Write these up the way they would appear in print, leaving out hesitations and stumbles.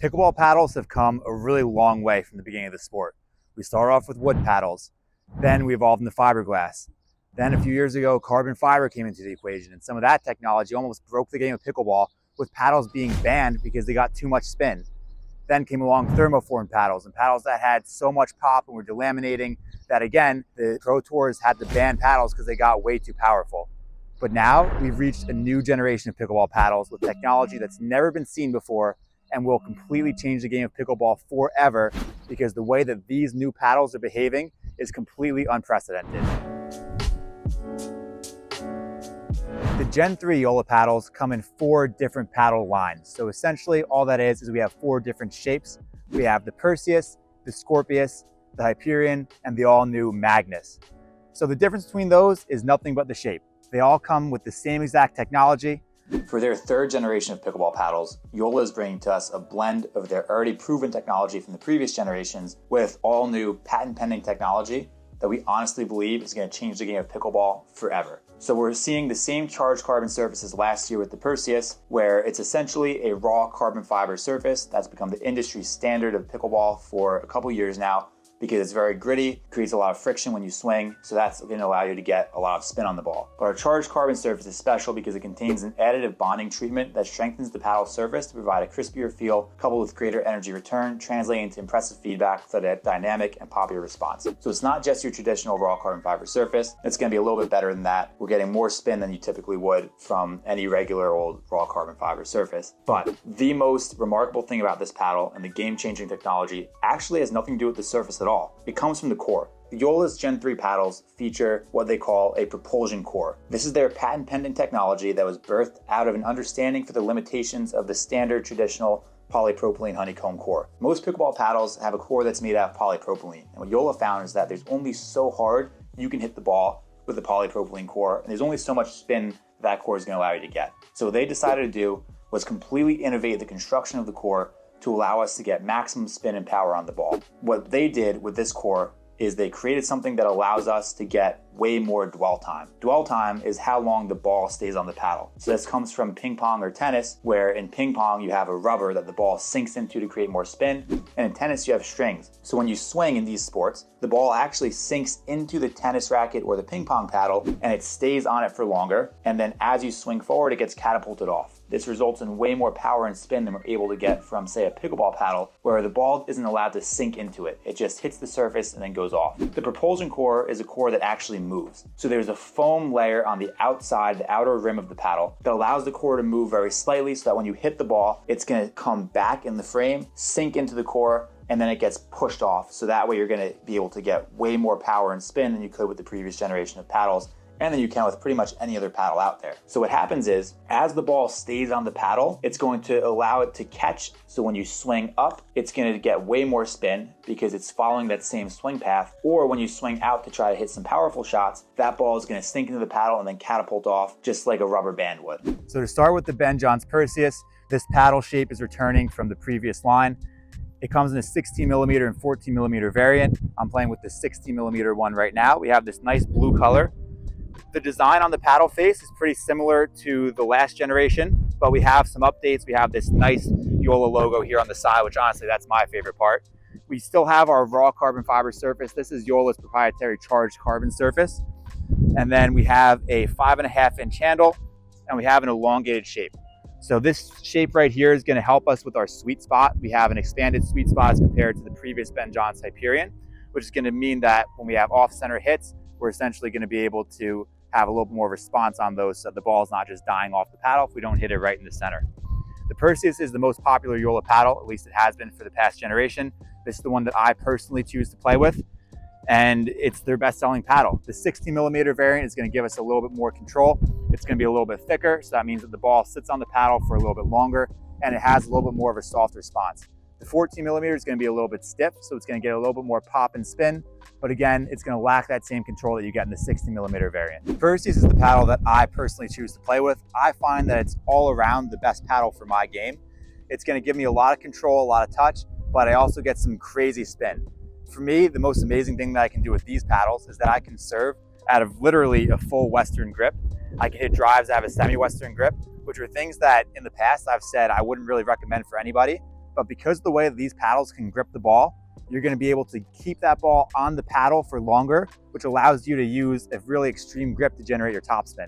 Pickleball paddles have come a really long way from the beginning of the sport. We started off with wood paddles, then we evolved into fiberglass. Then a few years ago, carbon fiber came into the equation, and some of that technology almost broke the game of pickleball, with paddles being banned because they got too much spin. Then came along thermoform paddles, and paddles that had so much pop and were delaminating that, again, the pro tours had to ban paddles because they got way too powerful. But now we've reached a new generation of pickleball paddles with technology that's never been seen before and will completely change the game of pickleball forever, because the way that these new paddles are behaving is completely unprecedented. The Gen 3 JOOLA paddles come in 4 different paddle lines. So essentially all that is we have 4 different shapes. We have the Perseus, the Scorpeus, the Hyperion, and the all-new Magnus. So the difference between those is nothing but the shape. They all come with the same exact technology. For their 3rd generation of pickleball paddles, JOOLA is bringing to us a blend of their already proven technology from the previous generations with all new patent-pending technology that we honestly believe is going to change the game of pickleball forever. So we're seeing the same charged carbon surfaces last year with the Perseus, where it's essentially a raw carbon fiber surface that's become the industry standard of pickleball for a couple years now, because it's very gritty, creates a lot of friction when you swing, so that's going to allow you to get a lot of spin on the ball. But our charged carbon surface is special because it contains an additive bonding treatment that strengthens the paddle surface to provide a crispier feel, coupled with greater energy return, translating to impressive feedback for that dynamic and popular response. So it's not just your traditional raw carbon fiber surface, it's going to be a little bit better than that. We're getting more spin than you typically would from any regular old raw carbon fiber surface. But the most remarkable thing about this paddle and the game-changing technology actually has nothing to do with the surface at all. It comes from the core. The JOOLA's Gen 3 paddles feature what they call a propulsion core. This is their patent-pending technology that was birthed out of an understanding for the limitations of the standard traditional polypropylene honeycomb core. Most pickleball paddles have a core that's made out of polypropylene, and what JOOLA found is that there's only so hard you can hit the ball with the polypropylene core, and there's only so much spin that core is going to allow you to get. So what they decided to do was completely innovate the construction of the core to allow us to get maximum spin and power on the ball. What they did with this core is they created something that allows us to get way more dwell time. Dwell time is how long the ball stays on the paddle. So this comes from ping pong or tennis, where in ping pong you have a rubber that the ball sinks into to create more spin, and in tennis you have strings. So when you swing in these sports, the ball actually sinks into the tennis racket or the ping pong paddle, and it stays on it for longer, and then as you swing forward it gets catapulted off. This results in way more power and spin than we're able to get from, say, a pickleball paddle, where the ball isn't allowed to sink into it. It just hits the surface and then goes off. The propulsion core is a core that actually moves. So there's a foam layer on the outside, the outer rim of the paddle, that allows the core to move very slightly so that when you hit the ball, it's going to come back in the frame, sink into the core, and then it gets pushed off. So that way you're going to be able to get way more power and spin than you could with the previous generation of paddles, and then you can with pretty much any other paddle out there. So what happens is, as the ball stays on the paddle, it's going to allow it to catch. So when you swing up, it's going to get way more spin because it's following that same swing path. Or when you swing out to try to hit some powerful shots, that ball is going to sink into the paddle and then catapult off just like a rubber band would. So to start with the Ben Johns Perseus, this paddle shape is returning from the previous line. It comes in a 16mm and 14mm variant. I'm playing with the 16mm one right now. We have this nice blue color. The design on the paddle face is pretty similar to the last generation, but we have some updates. We have this nice JOOLA logo here on the side, which honestly, that's my favorite part. We still have our raw carbon fiber surface. This is JOOLA's proprietary charged carbon surface. And then we have a 5.5-inch handle, and we have an elongated shape. So this shape right here is going to help us with our sweet spot. We have an expanded sweet spot as compared to the previous Ben Johns Hyperion, which is going to mean that when we have off-center hits, we're essentially going to be able to have a little bit more response on those, so the ball is not just dying off the paddle if we don't hit it right in the center. The Perseus is the most popular JOOLA paddle, at least it has been for the past generation. This is the one that I personally choose to play with, and it's their best-selling paddle. The 16mm variant is going to give us a little bit more control. It's going to be a little bit thicker, so that means that the ball sits on the paddle for a little bit longer, and it has a little bit more of a soft response. The 14mm is going to be a little bit stiff, so it's going to get a little bit more pop and spin, but again, it's going to lack that same control that you get in the 16mm variant. Perseus is the paddle that I personally choose to play with. I find that it's all around the best paddle for my game. It's going to give me a lot of control, a lot of touch, but I also get some crazy spin. For me, the most amazing thing that I can do with these paddles is that I can serve out of literally a full Western grip. I can hit drives that have a semi-Western grip, which are things that in the past I've said I wouldn't really recommend for anybody. but because of the way that these paddles can grip the ball, you're going to be able to keep that ball on the paddle for longer, which allows you to use a really extreme grip to generate your topspin.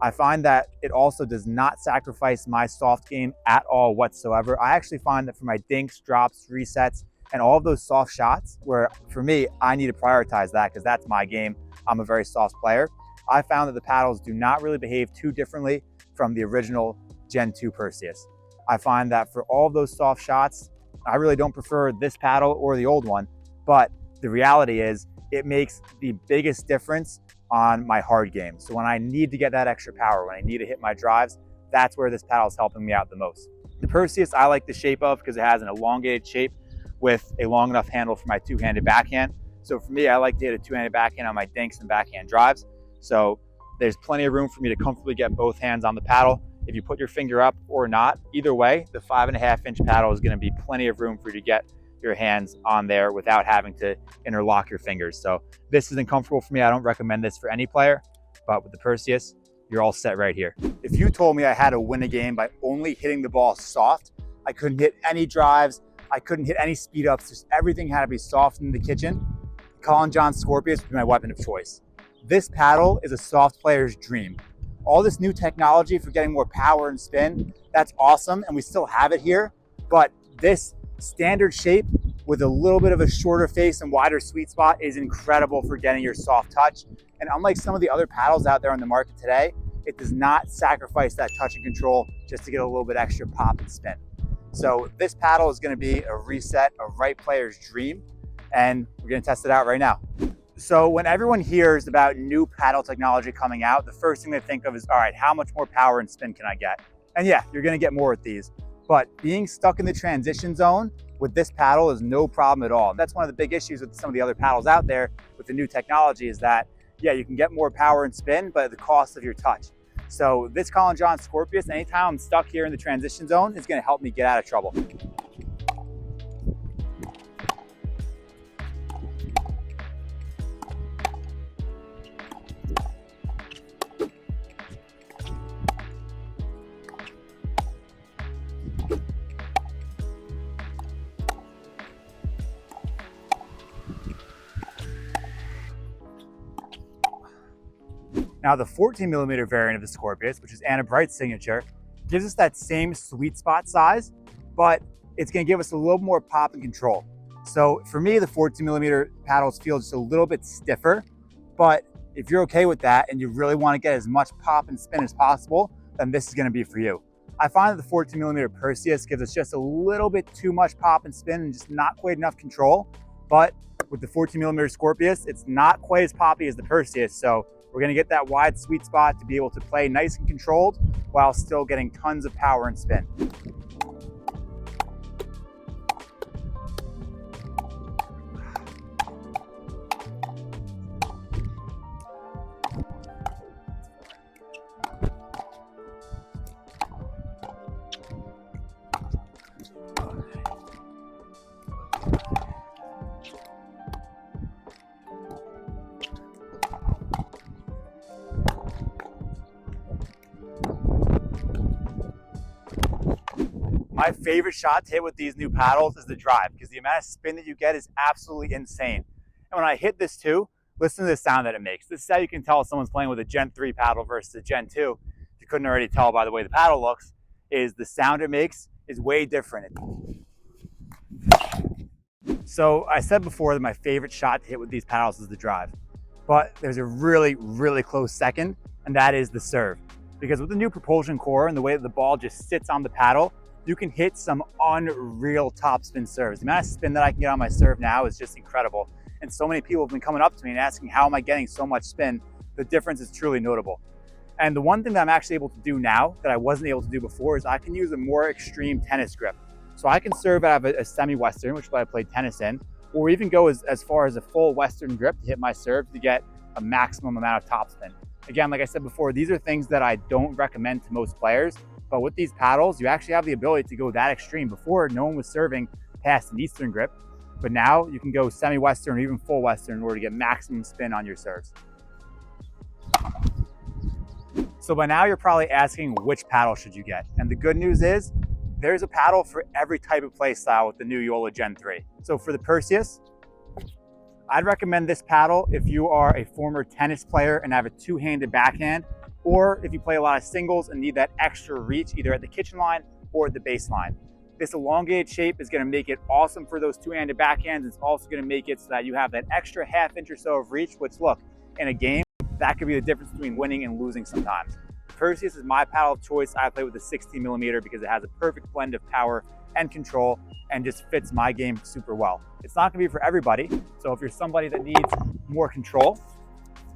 I find that it also does not sacrifice my soft game at all whatsoever. I actually find that for my dinks, drops, resets, and all of those soft shots, where for me, I need to prioritize that because that's my game. I'm a very soft player. I found that the paddles do not really behave too differently from the original Gen 2 Perseus. I find that for all of those soft shots, I really don't prefer this paddle or the old one, but the reality is it makes the biggest difference on my hard game. So when I need to get that extra power, when I need to hit my drives, that's where this paddle is helping me out the most. The Perseus I like the shape of because it has an elongated shape with a long enough handle for my two-handed backhand. So for me, I like to hit a two-handed backhand on my dinks and backhand drives. So there's plenty of room for me to comfortably get both hands on the paddle. If you put your finger up or not, either way, the 5.5-inch paddle is going to be plenty of room for you to get your hands on there without having to interlock your fingers. So this isn't comfortable for me. I don't recommend this for any player, but with the Perseus, you're all set right here. If you told me I had to win a game by only hitting the ball soft, I couldn't hit any drives, I couldn't hit any speed ups, just everything had to be soft in the kitchen, Collin Scorpeus would be my weapon of choice. This paddle is a soft player's dream. All this new technology for getting more power and spin, that's awesome, and we still have it here, but this standard shape with a little bit of a shorter face and wider sweet spot is incredible for getting your soft touch. And unlike some of the other paddles out there on the market today, it does not sacrifice that touch and control just to get a little bit extra pop and spin. So this paddle is going to be a reset, a right player's dream, and we're going to test it out right now. So when everyone hears about new paddle technology coming out, the first thing they think of is, all right, how much more power and spin can I get? And yeah, you're going to get more with these. But being stuck in the transition zone with this paddle is no problem at all. That's one of the big issues with some of the other paddles out there with the new technology is that, yeah, you can get more power and spin, but at the cost of your touch. So this Collin Scorpeus, anytime I'm stuck here in the transition zone, is going to help me get out of trouble. Now the 14mm variant of the Scorpeus, which is Anna Bright's signature, gives us that same sweet spot size, but it's gonna give us a little more pop and control. So for me, the 14mm paddles feel just a little bit stiffer, but if you're okay with that and you really wanna get as much pop and spin as possible, then this is gonna be for you. I find that the 14mm Perseus gives us just a little bit too much pop and spin and just not quite enough control, but with the 14mm Scorpeus, it's not quite as poppy as the Perseus, so we're gonna get that wide sweet spot to be able to play nice and controlled while still getting tons of power and spin. My favorite shot to hit with these new paddles is the drive because the amount of spin that you get is absolutely insane. And when I hit this too, listen to the sound that it makes. This is how you can tell if someone's playing with a Gen 3 paddle versus a Gen 2. If you couldn't already tell by the way the paddle looks, is the sound it makes is way different. So I said before that my favorite shot to hit with these paddles is the drive, but there's a really, really close second, and that is the serve. Because with the new propulsion core and the way that the ball just sits on the paddle, you can hit some unreal topspin serves. The amount of spin that I can get on my serve now is just incredible. And so many people have been coming up to me and asking, how am I getting so much spin? The difference is truly notable. And the one thing that I'm actually able to do now that I wasn't able to do before is I can use a more extreme tennis grip. So I can serve out of a semi-Western, which is what I played tennis in, or even go as far as a full Western grip to hit my serve to get a maximum amount of topspin. Again, like I said before, these are things that I don't recommend to most players, but with these paddles, you actually have the ability to go that extreme. Before, no one was serving past an Eastern grip, but now you can go semi-Western or even full Western in order to get maximum spin on your serves. So by now you're probably asking which paddle should you get? And the good news is there's a paddle for every type of play style with the new JOOLA Gen 3. So for the Perseus, I'd recommend this paddle if you are a former tennis player and have a two-handed backhand, or if you play a lot of singles and need that extra reach either at the kitchen line or at the baseline. This elongated shape is gonna make it awesome for those two-handed backhands. It's also gonna make it so that you have that extra half inch or so of reach, which look, in a game, that could be the difference between winning and losing sometimes. Perseus is my paddle of choice. I play with the 16mm because it has a perfect blend of power and control and just fits my game super well. It's not gonna be for everybody. So if you're somebody that needs more control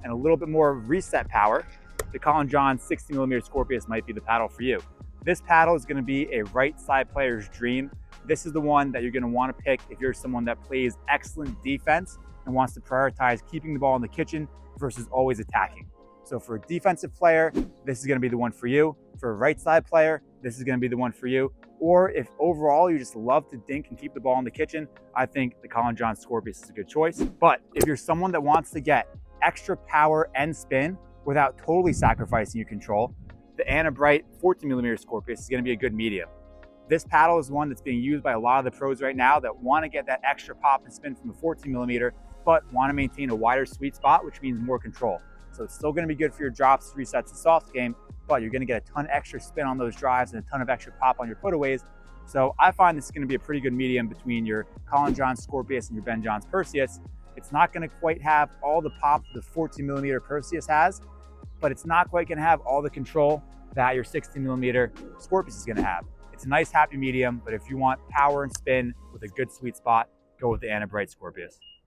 and a little bit more reset power, the Collin 16mm Scorpeus might be the paddle for you. This paddle is gonna be a right side player's dream. This is the one that you're gonna wanna pick if you're someone that plays excellent defense and wants to prioritize keeping the ball in the kitchen versus always attacking. So for a defensive player, this is gonna be the one for you. For a right side player, this is gonna be the one for you. Or if overall you just love to dink and keep the ball in the kitchen, I think the Collin Scorpeus is a good choice. But if you're someone that wants to get extra power and spin without totally sacrificing your control, the Bright 14mm Scorpeus is gonna be a good medium. This paddle is one that's being used by a lot of the pros right now that wanna get that extra pop and spin from the 14mm, but wanna maintain a wider sweet spot, which means more control. So it's still gonna be good for your drops, resets, and soft game, but you're gonna get a ton extra spin on those drives and a ton of extra pop on your putaways. So I find this is gonna be a pretty good medium between your Collin Scorpeus and your Ben Johns Perseus. It's not gonna quite have all the pop the 14mm Perseus has, but it's not quite gonna have all the control that your 16mm Scorpeus is gonna have. It's a nice happy medium, but if you want power and spin with a good sweet spot, go with the Bright Scorpeus.